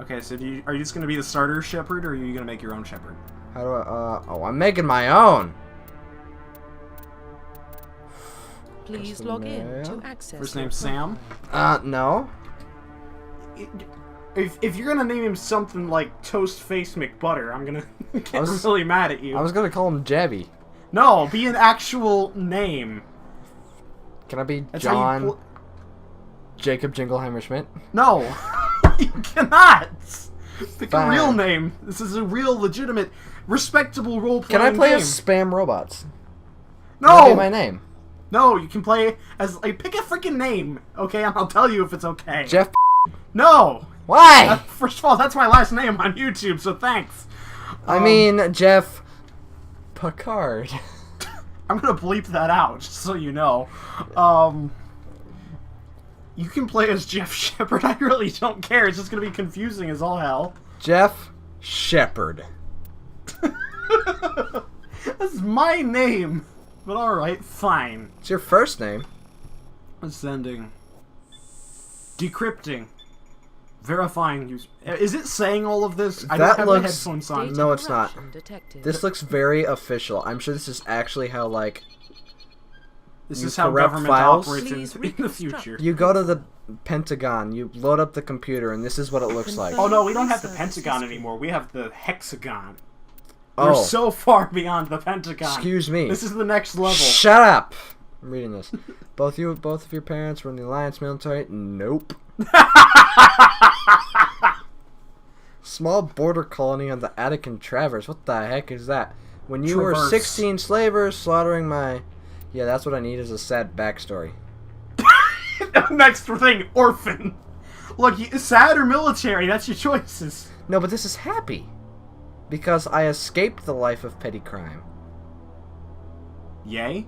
Okay, so are you just gonna be the starter Shepard, or are you gonna make your own Shepard? How do I, oh, I'm making my own. Please log in to access. First name Sam? No. If you're gonna name him something like Toast Face McButter, I'm gonna get really mad at you. I was gonna call him Jabby. No, be an actual name. Can I be John Jacob Jingleheimer Schmidt? No, you cannot. Pick Fine. a real name. This is a real, legitimate, respectable role-playing Can I play game. as Spam Robots? No! Can that be my name? No, you can play as... Like, pick a freaking name, okay? And I'll tell you if it's okay. Jeff. No! Why? First of all, that's my last name on YouTube, so thanks. I mean, Jeff Picard. I'm gonna bleep that out, just so you know. You can play as Jeff Shepard. I really don't care. It's just gonna be confusing as all hell. Jeff Shepard. That's my name. But alright, fine. It's your first name. Sending. Decrypting. Verifying use. Is it saying all of this? I don't have my headphones on. No, it's not. This looks very official. I'm sure this is actually how, like, this is how government operates in the future. You go to the Pentagon, you load up the computer, and this is what it looks like. Oh no, we don't have the Pentagon anymore. We have the hexagon. Oh. We're so far beyond the Pentagon. Excuse me. This is the next level. Shut up! I'm reading this. Both of your parents were in the Alliance military? Nope. Small border colony on the Attican Traverse. What the heck is that? When you were 16 slavers slaughtering my... Yeah, that's what I need is a sad backstory. Next thing, orphan. Look, sad or military, that's your choices. No, but this is happy. Because I escaped the life of petty crime. Yay?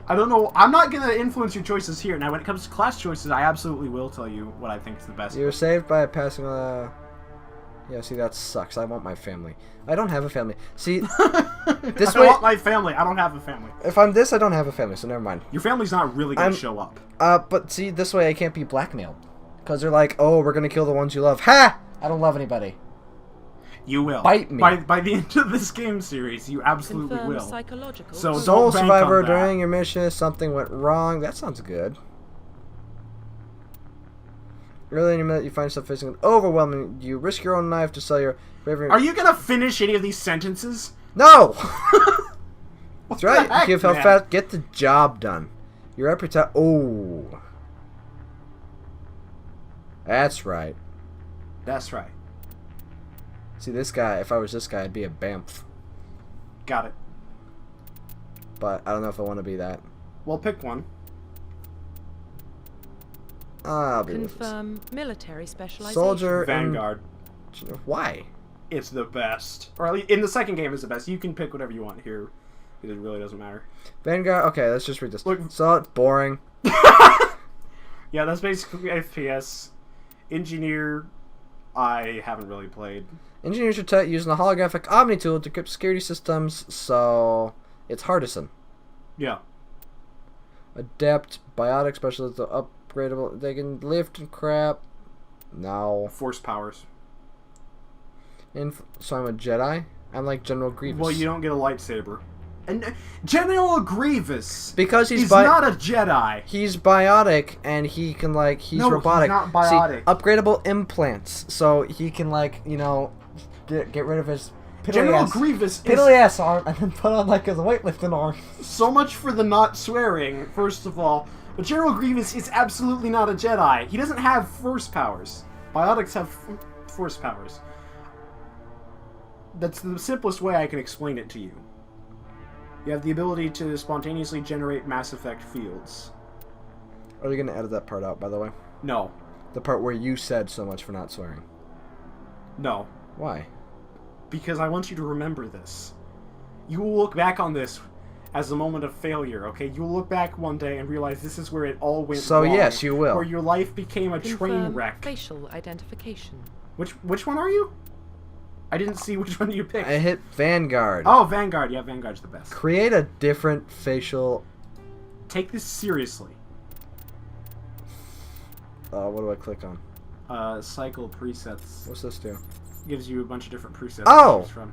I don't know. I'm not going to influence your choices here. Now, when it comes to class choices, I absolutely will tell you what I think is the best. You were saved by passing Yeah, see, that sucks. I want my family. I don't have a family. See, this way... I want my family. I don't have a family. If I'm this, I don't have a family, so never mind. Your family's not really going to show up. But see, this way I can't be blackmailed. Because they're like, oh, we're going to kill the ones you love. Ha! I don't love anybody. You will. Bite me. By the end of this game series, you absolutely will. So Soul don't bank survivor on that. during your mission, something went wrong. That sounds good. Early in your minute, you find yourself facing an overwhelming. You risk your own knife to sell your bravery. Are you gonna finish any of these sentences? No. That's right. Heck, Give how fast. Get the job done. Your reputation. Oh. That's right. That's right. See, this guy, if I was this guy, I'd be a Bamf. Got it. But I don't know if I want to be that. Well, pick one. I'll be Confirm military specialization. Soldier. Vanguard. Why? It's the best. Or at least in the second game, it's the best. You can pick whatever you want here. It really doesn't matter. Vanguard. Okay, let's just read this. Look. So it's boring. Yeah, that's basically FPS. Engineer, I haven't really played. Engineers are using the holographic Omni tool to decrypt security systems, so it's Hardison. Yeah. Adept, biotic specialist, upgradable. They can lift and crap. No. Force powers. So I'm a Jedi? I'm like General Grievous. Well, you don't get a lightsaber. And General Grievous. Because he's not a Jedi. He's biotic and he can he's robotic. No, he's not biotic. See, upgradable implants, so he can get rid of his General Grievous piddly ass arm and then put on his weightlifting arm. So much for the not swearing, first of all. But General Grievous is absolutely not a Jedi. He doesn't have force powers. Biotics have force powers. That's the simplest way I can explain it to you. You have the ability to spontaneously generate Mass Effect fields. Are you going to edit that part out, by the way? No. The part where you said so much for not swearing. No. Why? Because I want you to remember this. You will look back on this as a moment of failure, okay? You will look back one day and realize this is where it all went wrong. So yes, you will. Where your life became a train wreck. Facial identification. Which one are you? I didn't see which one you picked. I hit Vanguard. Oh, Vanguard. Yeah, Vanguard's the best. Create a different facial... Take this seriously. What do I click on? cycle presets. What's this do? Gives you a bunch of different presets Oh! to choose from.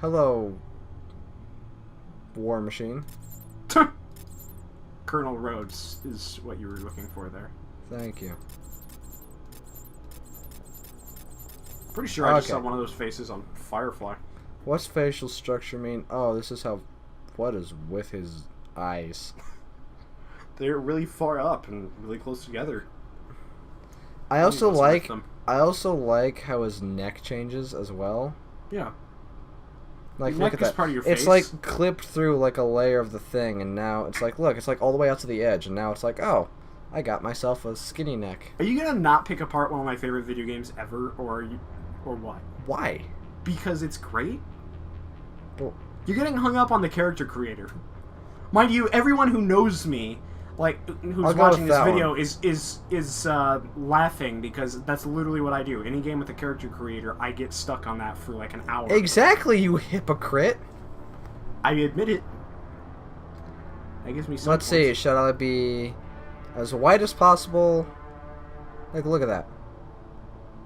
Hello, War Machine. Colonel Rhodes is what you were looking for there. Thank you. Pretty sure I just Okay. saw one of those faces on Firefly. What's facial structure mean? Oh, this is how... What is with his eyes? They're really far up and really close together. I also What's with like... them? I also like how his neck changes as well. Yeah. Like, Neck look at is that. part of your It's face. like clipped through like a layer of the thing, and now it's like, look, it's like all the way out to the edge, and now it's like, oh, I got myself a skinny neck. Are you gonna not pick apart one of my favorite video games ever, or what? Why? Because it's great? Well, You're getting hung up on the character creator. Mind you, everyone who knows me, like, who's I'll go watching with this that video one. is laughing because that's literally what I do. Any game with a character creator, I get stuck on that for like an hour. exactly, you hypocrite. I admit it. That gives me some Let's see, points. shall I be as white as possible? Like, look at that.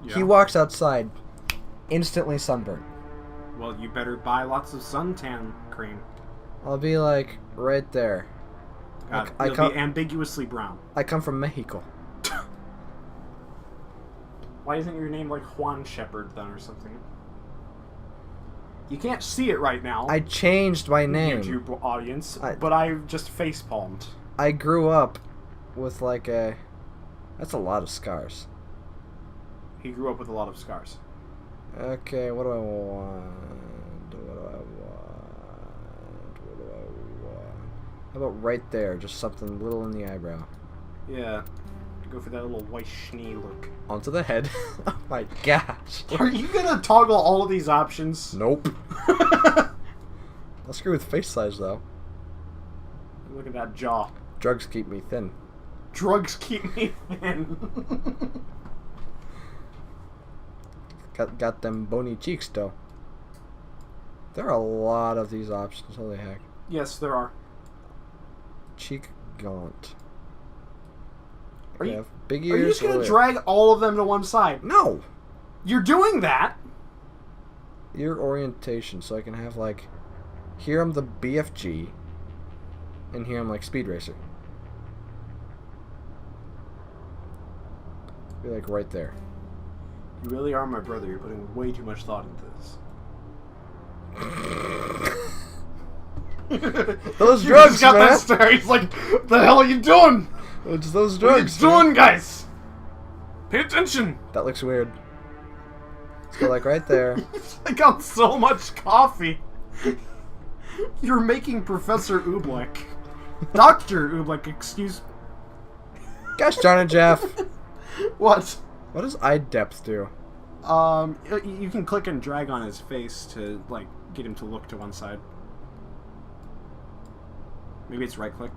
Yeah. He walks outside, instantly sunburned. Well, you better buy lots of suntan cream. I'll be like, right there. God, I you'll come- be ambiguously brown. I come from Mexico. Why isn't your name like Juan Shepard then or something? You can't see it right now, I changed my name. YouTube audience, I- but I just face palmed. I grew up with like a... That's a lot of scars. He grew up with a lot of scars. Okay, what do I want? How about right there? Just something little in the eyebrow. Yeah. Go for that little white schnee look. Onto the head. Oh my gosh. Are you gonna toggle all of these options? Nope. I'll screw with face size though. Look at that jaw. Drugs keep me thin. Drugs keep me thin. Got them bony cheeks though. There are a lot of these options. Holy heck. Yes, there are. Cheek gaunt. Are you, have big are ears. you just gonna or- drag all of them to one side? No. You're doing that! Ear orientation, so I can have like, here I'm the BFG, and here I'm like Speed Racer. Be like right there. You really are my brother. You're putting way too much thought into this. Those You drugs, just got man. that stare. He's like, "What the hell are you doing? It's those What are you drugs. doing, man. guys? Pay attention!" That looks weird. Let's go like right there. I got so much coffee. You're making Professor Oobleck. Dr. Oobleck, excuse... Gosh darn it, Jeff. What? What does eye depth do? You can click and drag on his face to, like, get him to look to one side. Maybe it's right click.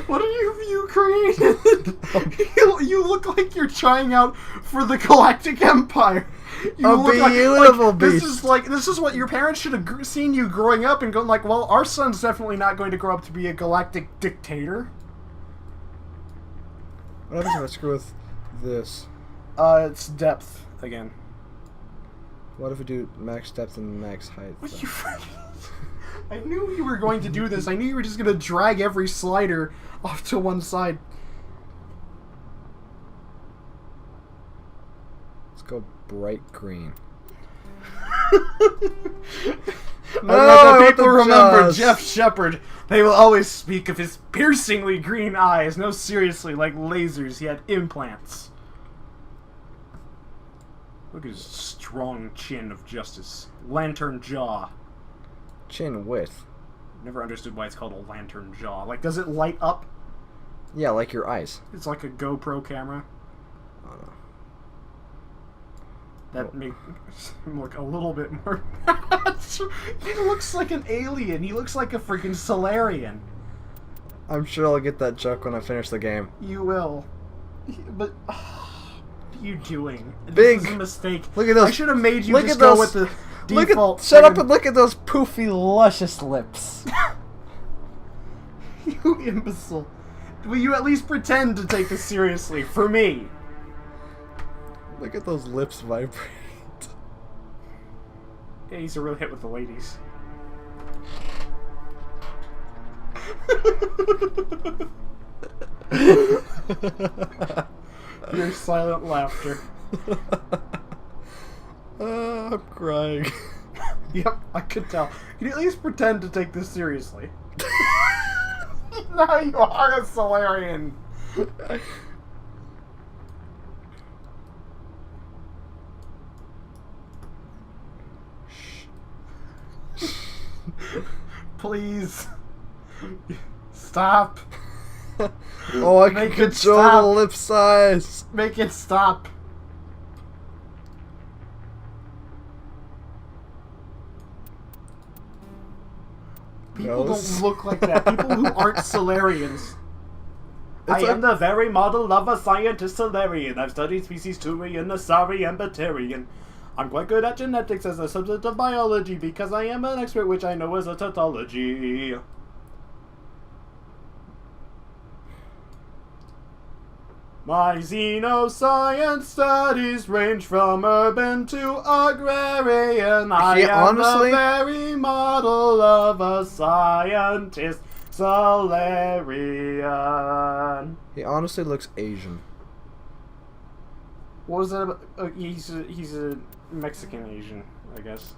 What have you created? You look like you're trying out for the Galactic Empire. You A look beautiful this beast. this is what your parents should have seen you growing up and going like, well, our son's definitely not going to grow up to be a galactic dictator. What happens if I screw with this? It's depth again. What if we do max depth and max height? What you I knew you were going to do this. I knew you were just going to drag every slider off to one side. Let's go bright green. No, when what people the remember jaws? Jeff Shepard, they will always speak of his piercingly green eyes. No, seriously, like lasers, he had implants. Look at his strong chin of justice. Lantern jaw. Chin width. Never understood why it's called a lantern jaw. Like, does it light up? Yeah, like your eyes. It's like a GoPro camera. I don't know. That makes him look a little bit more... He looks like an alien. He looks like a freaking Salarian. I'm sure I'll get that joke when I finish the game. You will. But... what are you doing? Big. This is a mistake. Look at those. I should have made you look just at go those- with the Look default... at, shut up friggin- and look at those poofy, luscious lips. You imbecile. Will you at least pretend to take this seriously? For me. Look at those lips vibrate. Yeah, he's a real hit with the ladies. Your silent laughter. I'm crying. Yep, I could tell. Can you at least pretend to take this seriously? Now you are a Salarian. Please. Stop. Oh, I can Make it control stop. the lip size. Make it stop. People Nose. don't look like that. People who aren't Salarians. I It's am the very model of a scientist Salarian. I've studied species Turian, Asari, and Batarian. I'm quite good at genetics as a subject of biology because I am an expert which I know as a tautology. My xenoscience studies range from urban to agrarian. I am honestly- the very model of a scientist Salarian. He honestly looks Asian. What was that about? He's a Mexican Asian, I guess.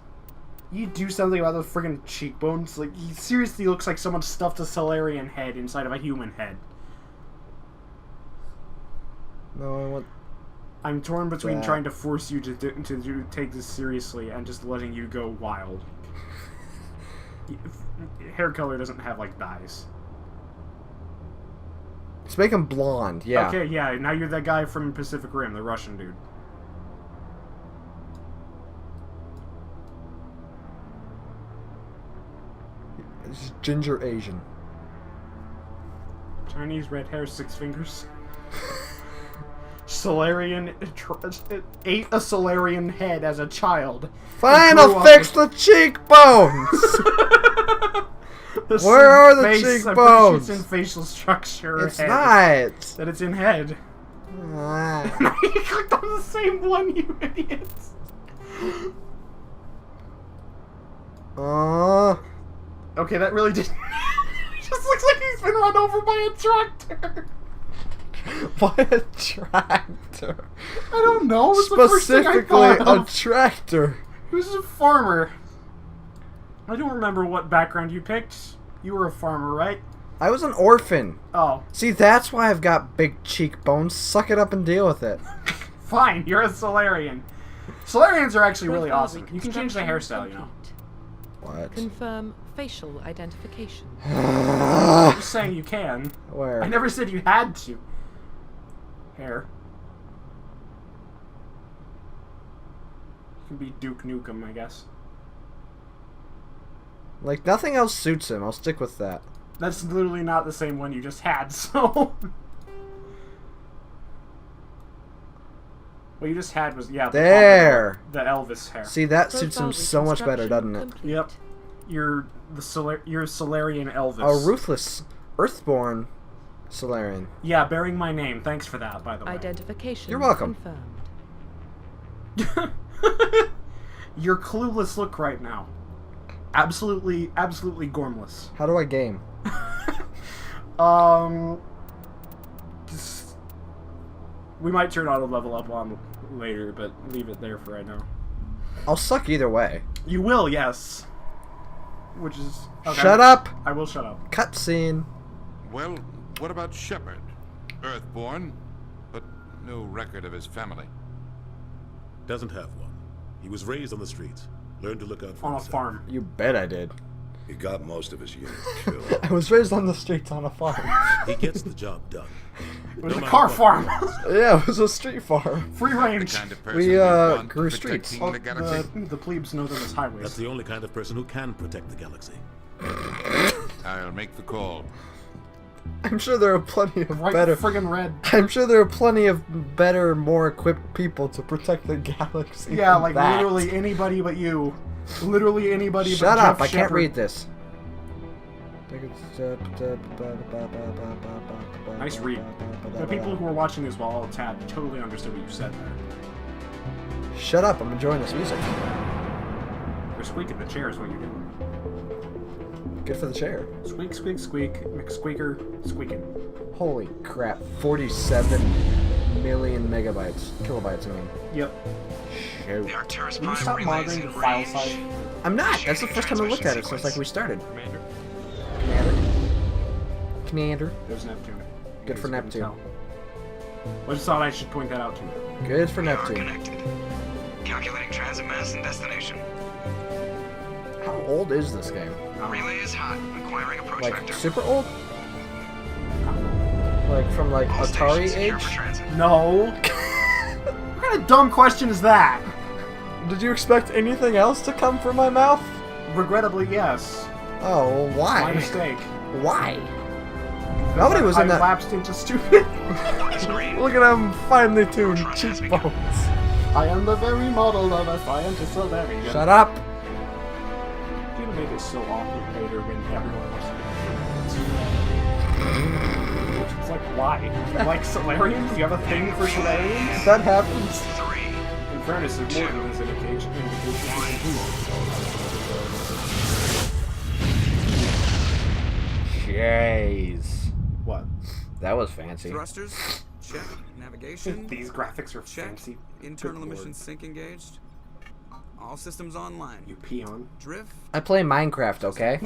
You do something about those friggin' cheekbones. Like, he seriously looks like someone stuffed a Salarian head inside of a human head. No, I want... I'm torn between That. trying to force you to take this seriously and just letting you go wild. Hair color doesn't have, like, dyes. Let's make him blonde, yeah. Okay, yeah, now you're that guy from Pacific Rim, the Russian dude. It's ginger Asian. Chinese red hair, 6 fingers. Solarian ate a Solarian head as a child. Fine, grew I'll up fix with- the cheekbones! The Where are the face, I'm pretty sure cheekbones? it's in facial structure. It's head. not! That it's in head. Ah. You clicked on the same one, you idiots. Okay, that really didn't. It just looks like he's been run over by a tractor. Why a tractor? I don't know. It's the first thing I Specifically, thought a of. tractor. He was a farmer. I don't remember what background you picked. You were a farmer, right? I was an orphan. Oh, See, that's why I've got big cheekbones. Suck it up and deal with it. fine. You're a Salarian. Salarians are actually really Profile awesome. You can change the hairstyle, you know. complete. What? Confirm facial identification. I'm just saying you can. Where? I never said you had to. Hair. You can be Duke Nukem, I guess. Like, nothing else suits him. I'll stick with that. That's literally not the same one you just had, so... What you just had was, yeah, There! the Elvis hair. See, that suits him Profile so much better, doesn't it? complete. Yep. You're Salarian Elvis. A ruthless, earthborn Salarian. Yeah, bearing my name. Thanks for that, by the way. Identification You're welcome. confirmed. Your clueless look right now. Absolutely gormless. How do I game? Just, we might turn auto level up on later, but leave it there for right now. I'll suck either way. You will, yes. Which is... Okay. Shut up! I will shut up. Cutscene. Well, what about Shepard? Earthborn, but no record of his family. Doesn't have one. He was raised on the streets. Learned to look out for On a himself. farm. You bet I did. He got most of his unit killed. I was raised on the streets on a farm. He gets the job done. It was No a matter car what. farm. Yeah, it was a street farm. Free The range. kind of person We, you'd want grew protecting streets. Oh, the galaxy. the plebes know them as highways. That's the only kind of person who can protect the galaxy. I'll make the call. I'm sure there are plenty of Right better... friggin' red. I'm sure there are plenty of better, more equipped people to protect the galaxy. Yeah, than like that. literally anybody but you. Literally anybody Shut but up! Jeff I can't Shepard. read this. Nice read. The people who were watching this while all tapped totally understood what you said there. Shut up, I'm enjoying this music. You're squeaking the chair is what you're doing. Good for the chair. Squeak, squeak, squeak, McSqueaker, squeaking. Holy crap, 47 million megabytes. Kilobytes, I mean. Yep. Shoot. Can you stop monitoring the file size? I'm not! That's the first time I looked at it since like we started. Commander. There's Neptune. Good for Neptune. I just thought I should point that out to you. Good for We are Neptune. connected. Calculating transit mass and destination. How old is this game? Relay is hot. Acquiring approach Like vector. super old? Like from like All Atari stations secure age? for transit. No. What kind of dumb question is that? Did you expect anything else to come from my mouth? Regrettably, yes. Oh, well, why? My mistake. Why? Nobody was in I that. lapsed into stupid. Look at him finely tuned cheekbones. I am the very model of a scientist Salarian. Shut up. You're gonna make it so awkward later when everyone wants to. It's like, why? You like Salarians? Do you have a thing for Salarians? That happens. 3, In fairness, there's more than this indication. Jeez. What? That was fancy. Thrusters, check. Navigation, These graphics are check. fancy. Internal Good emissions sync engaged. All systems online. You peon. Drift. I play Minecraft, okay?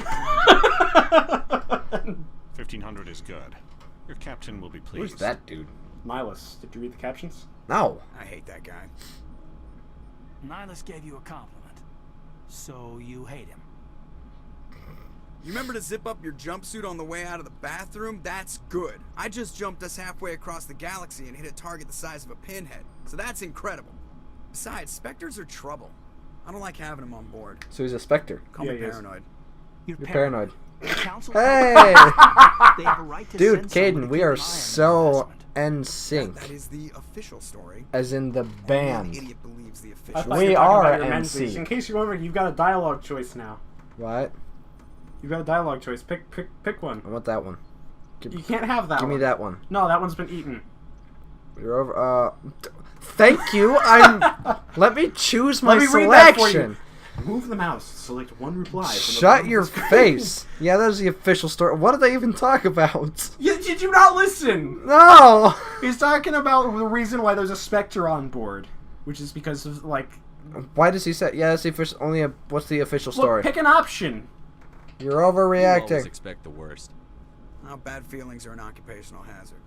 1500 is good. Your captain will be pleased. Who's that dude? Nihilus, did you read the captions? No. I hate that guy. Nihilus gave you a compliment, so you hate him. You remember to zip up your jumpsuit on the way out of the bathroom? That's good. I just jumped us halfway across the galaxy and hit a target the size of a pinhead, so that's incredible. Besides, Spectres are trouble. I don't like having them on board. So he's a Spectre. Call Yeah, me he is. paranoid. You're paranoid. The council Hey! they have a right to Dude, send someone Caden, to we keep are an eye on the so investment. NSYNC. That is the official story. As in the Only an band. idiot believes the I official. thought We you were talking are about your menses. NC. In case you're wondering, you've got a dialogue choice now. What? You've got a dialogue choice. Pick one. I want that one. You can't have that Give one. me that one. No, that one's been eaten. You're over. Thank you. Let me choose my Let me read that for you. selection. Move the mouse. Select one reply. from the Shut bottom your of the screen. face. Yeah, that was the official story. What did they even talk about? Did you not listen? No. He's talking about the reason why there's a Spectre on board, which is because of like. Why does he say? Yeah, that's the official. What's the official story? Look, pick an option. You're You always overreacting. expect the worst. Now, bad feelings are an occupational hazard.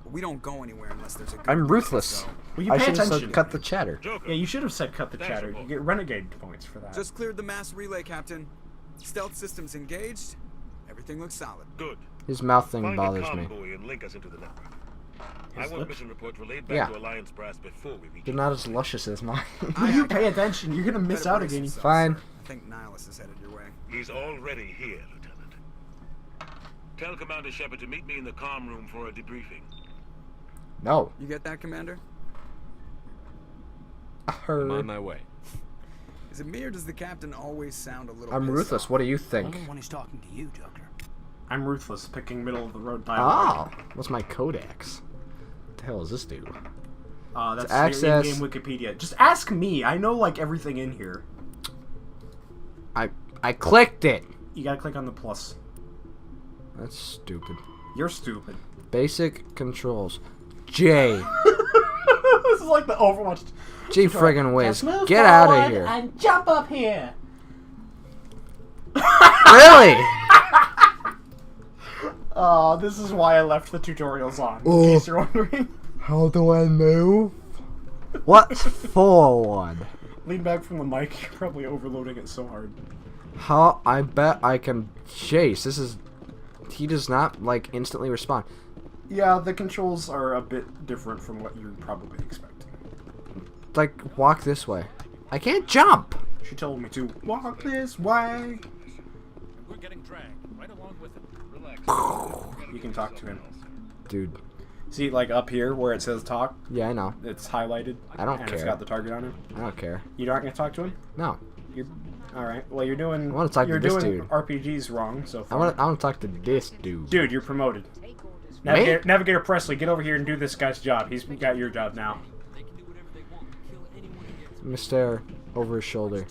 But we don't go anywhere unless there's a good I'm reason, ruthless. so- Well, you I pay should have attention. said cut the chatter. Yeah, you should have said cut the chatter. You get renegade points for that. Just cleared the mass relay, Captain. Stealth systems engaged. Everything looks solid. Good. His mouth thing Find bothers a me. convoy and link us into the network. I His want lips? mission reports relayed back Yeah. to Alliance brass before we reach. They're not as luscious as mine. You pay attention. You're gonna miss Better out brace again. yourself, Fine. sir. I think Nihilus is headed your way. He's already here, Lieutenant. Tell Commander Shepard to meet me in the comm room for a debriefing. No. You get that, Commander? I'm on my way. Is it me or does the Captain always sound a little I'm pissed ruthless. off? What do you think? Only when he's talking to you, Joker. I'm ruthless, picking middle of the road dialogue. Oh, what's my codex? What the hell does this do? That's To access- your in-game Wikipedia. Just ask me. I know like everything in here. I clicked it. You gotta click on the plus. That's stupid. You're stupid. Basic controls. J. This is like the Overwatch. G friggin' whiz. Just move Get out forward of here. And jump up here. Really? This is why I left the tutorials on. In Oh. case you're wondering. How do I move? What's forward? Lean back from the mic. You're probably overloading it so hard. How? I bet I can chase. This is... He does not, like, instantly respond. Yeah, the controls are a bit different from what you're probably expecting. Like, walk this way. I can't jump! She told me to walk this way. We're getting dragged right along with it. Relax. You can talk to him. Dude. See, like up here where it says talk, Yeah, I know. it's highlighted. I don't and it's care. got the target on it. I don't care. You're not gonna talk to him? No. You're All right. Well, you're doing. I wanna talk to you're this doing dude. RPGs wrong so I far. want to talk to this dude. Dude, you're promoted. Me? Navigator Presley, get over here and do this guy's job. He's got your job now. Mr. Over his shoulder.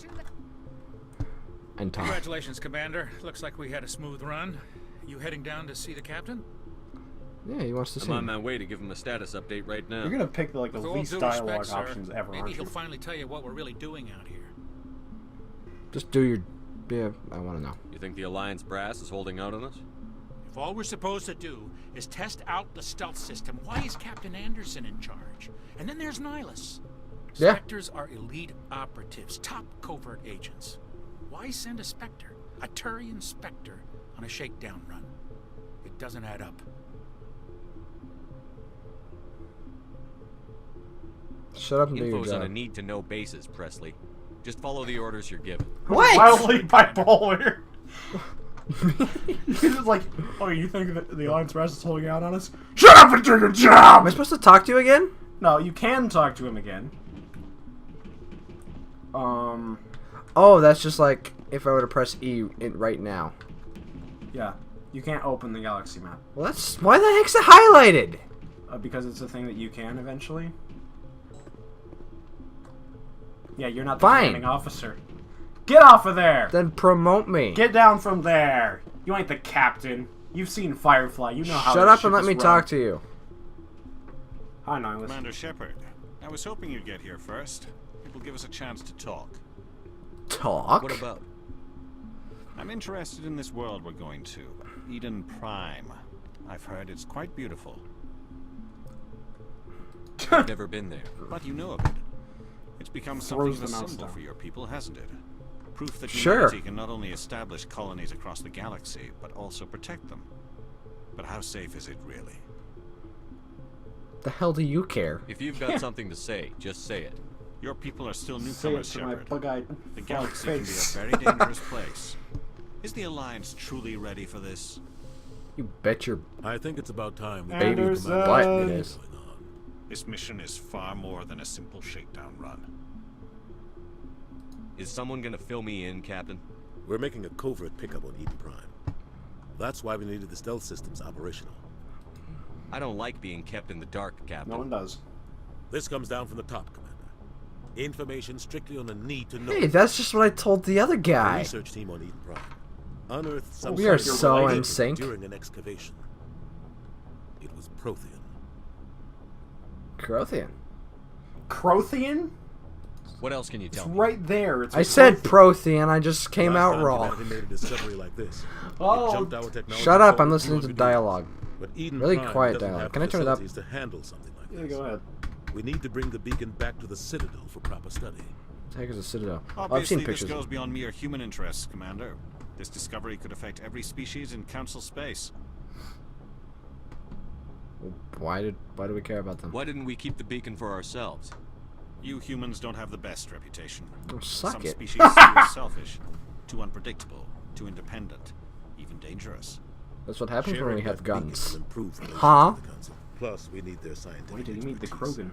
And talk. Congratulations, Commander. Looks like we had a smooth run. You heading down to see the captain? Yeah, he wants to see I'm on me. my way to give him a status update right now. You're gonna pick the With all least due dialogue respect, sir, options ever, maybe aren't he'll you? finally tell you what we're really doing out here. Just do your... Yeah, I want to know. You think the Alliance brass is holding out on us? If all we're supposed to do is test out the stealth system, why is Captain Anderson in charge? And then there's Nihilus. Yeah. Spectres are elite operatives, top covert agents. Why send a Spectre, a Turian Spectre, on a shakedown run? It doesn't add up. Shut up and do your Info's on a job. need-to-know basis, Presley. Just follow the orders you're given. What? Wildly bipolar. He's just like, oh, you think that the Alliance Brass is holding out on us? Shut up and do your Am job! I supposed to talk to you again? No, you can talk to him again. Oh, that's just like if I were to press E right now. Yeah. You can't open the galaxy map. Well, that's... Why the heck's it highlighted? Because it's a thing that you can eventually. Yeah, you're not the Fine. commanding officer. Get off of there! Then promote me. Get down from there! You ain't the captain. You've seen Firefly. You know how Shut this up and ship let is me run. talk to you. Hi, Nihilus. Commander Shepard, I was hoping you'd get here first. It will give us a chance to talk. Talk? What about? I'm interested in this world we're going to. Eden Prime. I've heard it's quite beautiful. I've never been there. But you know of it. It's become something of a the mouse symbol down. for your people, hasn't it? Proof that Sure. humanity can not only establish colonies across the galaxy, but also protect them. But how safe is it really? The hell do you care? If you've got something to say, just say it. Your people are still Say it newcomers, to my Shepard. bug-eyed The frog galaxy can be face. a very dangerous place. Is the Alliance truly ready for this? You bet your I think it's about time we baby Anderson. butt it is. This mission is far more than a simple shakedown run. Is someone gonna fill me in, Captain? We're making a covert pickup on Eden Prime. That's why we needed the stealth systems operational. I don't like being kept in the dark, Captain. No one does. This comes down from the top, Commander. Information strictly on the need to know. Hey, that's just what I told the other The guy. research team on Eden Prime unearthed some We are sort of so related in sync. during an excavation. It was Prothean. Crothian. Crothian? What else can you It's tell me? right there. It's I said Prothean, I just came Last out time wrong. humanity made a discovery like this. Oh. It jumped our technology Shut up, I'm forward listening to 200 dialogue. years. But Eden Really Prime quiet doesn't dialogue. have Can I the turn it up? facilities to handle something like Yeah, this. go ahead. We need to bring the beacon back to the Citadel for proper study. What the heck is a Citadel? Oh, I've Obviously, seen this pictures. goes beyond mere human interests, Commander. This discovery could affect every species in Council space. Why do we care about them? Why didn't we keep the beacon for ourselves? You humans don't have the best reputation. Oh, suck Some it. species see you as selfish, too unpredictable, too independent, even dangerous. That's what happens when we have guns. Improve relations Huh? with the Council. Plus, we need their scientific Why did he meet the expertise. Krogan?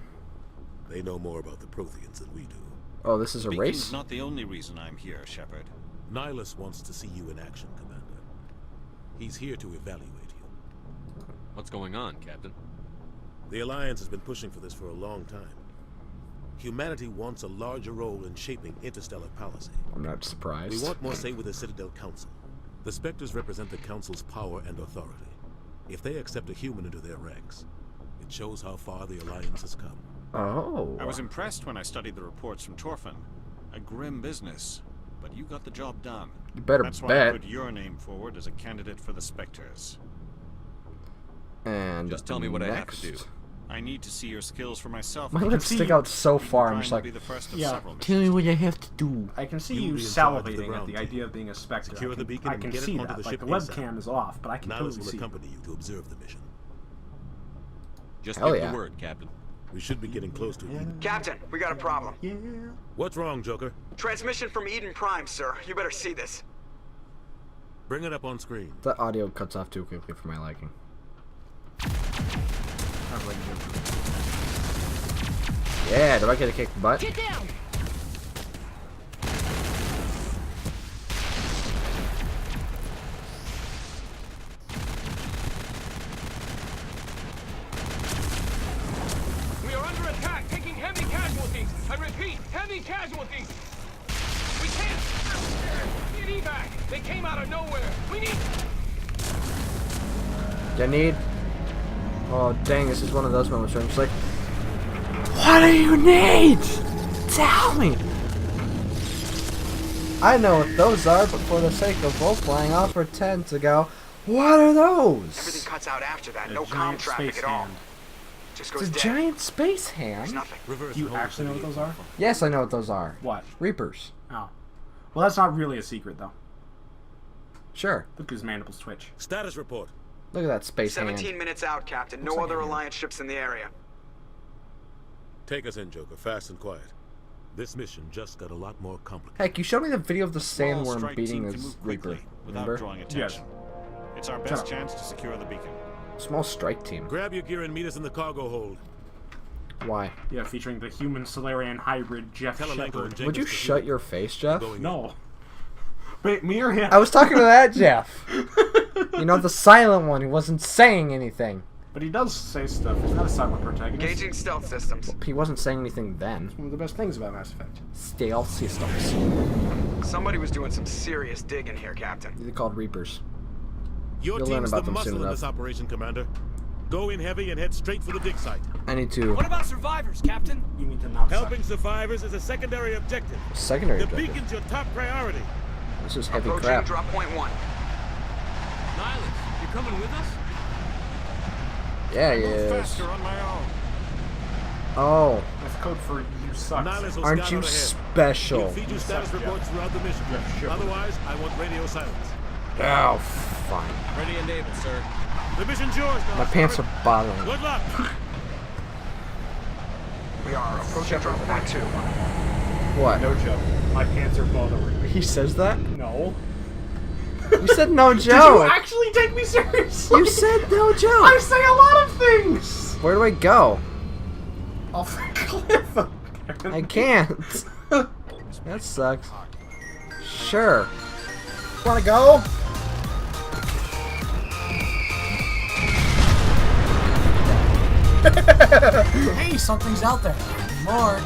They know more about the Protheans than we do. Oh, this is a Beacon's race? not the only reason I'm here, Shepard. Nihilus wants to see you in action, Commander. He's here to evaluate you. What's going on, Captain? The Alliance has been pushing for this for a long time. Humanity wants a larger role in shaping interstellar policy. I'm not We surprised. want more say with the Citadel Council. The Spectres represent the Council's power and authority. If they accept a human into their ranks, it shows how far the Alliance has come. Oh. I was impressed when I studied the reports from Torfin. A grim business, but you got the job done. You better That's why bet. I put your name forward as a candidate for the Spectres. And Just tell me what I have next. to do. I need to see your skills for myself. My I can lips see stick you- out so far. I'm Prime just will like, be the first of Yeah. several tell me missions. what I have to do. I can see You'll you be in charge of the salivating at ground the team. idea of being a Spectre. Secure the beacon I and can get it see onto that. the Like, ship the ASAP. webcam is off, but I can Nihilus totally will see it. accompany you to observe the mission. Just Hell give yeah. the word, Captain. We should be getting close to Eden. Captain, we got a problem. Yeah. What's wrong, Joker? Transmission from Eden Prime, sir. You better see this. Bring it up on screen. The audio cuts off too quickly for my liking. Yeah, do I get a kick butt? Get down! I repeat, heavy casualties. We can't. Need evac. They came out of nowhere. We need. You need. Oh dang! This is one of those moments where I'm just like, what do you need? Tell me. I know what those are, but for the sake of role-playing, I'll pretend to go, what are those? Everything cuts out after that. No comm traffic at all. Just goes It's a dead. giant space hand. There's nothing. Do you actually know what those are? Yes, I know what those are. What? Reapers. Oh. Well, that's not really a secret, though. Sure. Look at his mandibles twitch. Status report. Look at that space 17 hand. minutes out, Captain. Looks No like other a hand. Alliance ships in the area. Take us in, Joker, fast and quiet. This mission just got a lot more complicated. Heck, you showed me the video of the Small sandworm strike beating team can this move Reaper. quickly without Remember? drawing attention. It's our best chance to secure the beacon. Small strike team. Grab your gear and meet us in the cargo hold. Why? Yeah, featuring the human-Salarian hybrid Jeff Shepard. Would you shut your face, Jeff? No. Wait, me or him? I was talking to that Jeff. You know, the silent one who wasn't saying anything. But he does say stuff. He's not a silent protagonist. Engaging stealth systems. He wasn't saying anything then. One of the best things about Mass Effect. Stealth systems. Somebody was doing some serious digging here, Captain. They're called Reapers. Your You'll learn team's about the them muscle soon in this enough. operation, Commander. Go in heavy and head straight for the dig site. I need to... What about survivors, Captain? You need to knock Helping survivors is a secondary objective. Secondary The objective. beacon's your top priority. This is heavy Approaching crap. drop point 1. Nihilus, you coming with us? Yeah, he Move is. faster on my own. Oh. That's code for you suck. Nihilus will Aren't scout you out ahead. special? He'll feed you status reports throughout the mission. Otherwise, I want radio silence. Oh, fine. Ready and able, sir. The mission's yours now. My pants are bothering. Good luck. We are approaching drop point 2. What? No joke. My pants are bothering me. He says that? No. You said no Did you joke. actually take me seriously? You said no joke. I say a lot of things. Where do I go? Off the cliff. I can't. That sucks. Sure. Wanna go? Hey, something's out there. More.